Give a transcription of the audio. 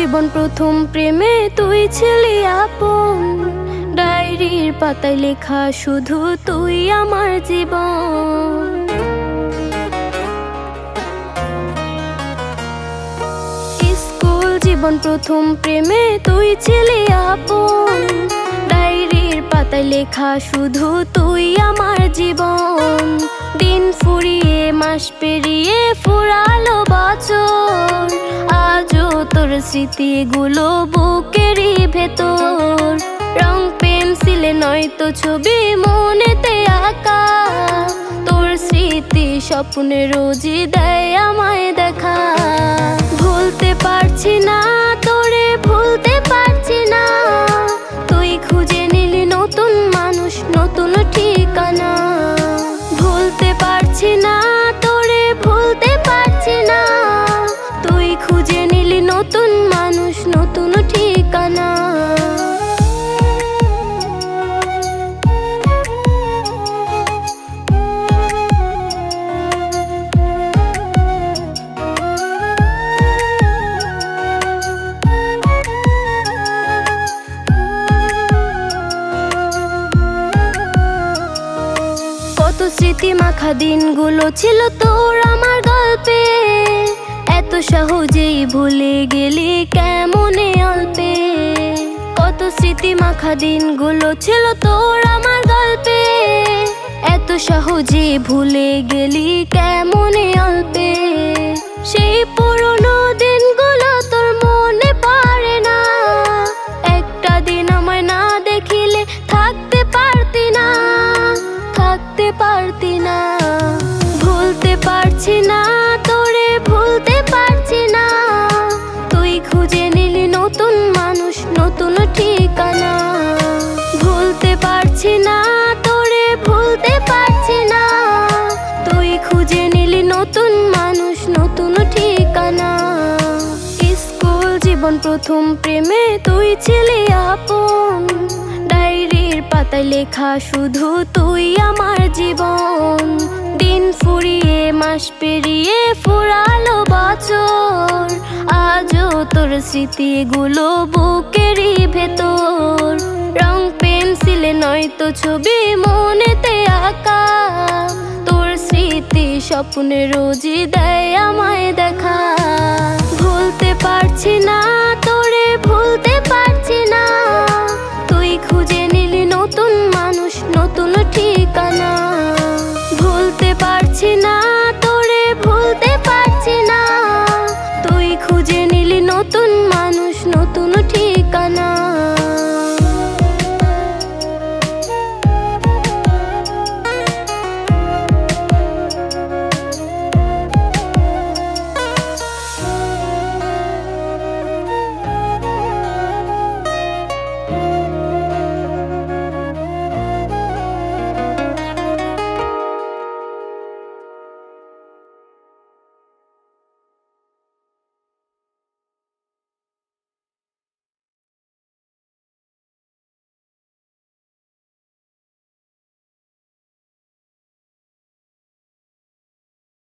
জীবন প্রথম প্রেমে তুই ছিলি আপন, ডায়েরির পাতায় লেখা শুধু তুই আমার জীবন। স্কুল জীবন প্রথম প্রেমে তুই ছিলি আপন, ডায়েরির পাতায় লেখা শুধু তুই আমার জীবন। দিন ফুরিয়ে মাস পেরিয়ে ফুরালো বছর, আজও তোর স্মৃতিগুলো বুকেরই ভেতর। রং পেন্সিলে নয়তো ছবি মনেতে আঁকা, তোর স্মৃতি স্বপ্নে রোজই দেয় আমায় দেখা। ভুলতে পারছি না তোরে, ভুলতে পারছি না, তুই খুঁজে নিলি নতুন মানুষ, নতুন ঠিকানা। ভুলতে পারছি না তোরে, ভুলতে পারছি না, তুই খুঁজে নিলি নতুন মানুষ, নতুন ঠিকানা। কত স্মৃতি মাখা দিনগুলো ছিল তোর আমার গল্পে, এত সহজেই ভুলে গেলি কেমনে অল্পে। কত স্মৃতি মাখা দিনগুলো ছিল তোর আমার গল্পে, এত সহজে ভুলে গেলি কেমনে অল্পে। সেই পুরনো দিনগুলো তোর মনে পড়ে না, একটা দিন আমায় না দেখিলে থাকতে পারতি না, থাকতে পারতি না। ভুলতে পারছি না তোরে, ভুলতে পারছি না, তুই খুঁজে নিলি নতুন মানুষ, নতুন ঠিকানা। ভুলতে পারছি না তোরে, ভুলতে পারছি না, তুই খুঁজে নিলি নতুন মানুষ, নতুন ঠিকানা। স্কুল জীবন প্রথম প্রেমে তুই ছিলি আপন, ডায়েরির পাতায় লেখা শুধু তুই আমার জীবন। দিন ফুরিয়ে মাস পেরিয়ে ফুরালো বছর, আজও তোর স্মৃতিগুলো বুকেরই ভেতর। রং পেন্সিলে নয়তো ছবি মনেতে আঁকা, তোর স্মৃতি স্বপ্নে রোজই দেয় আমায় দেখা। ভুলতে পারছি না তোরে, ভুলতে পারছি না, তুই খুঁজে নিলি নতুন মানুষ, নতুন ঠিকানা। ভুলতে পারছি না তোরে, ভুলতে পারছি না, তুই খুঁজে নিলি নতুন মানুষ, নতুন ঠিকানা।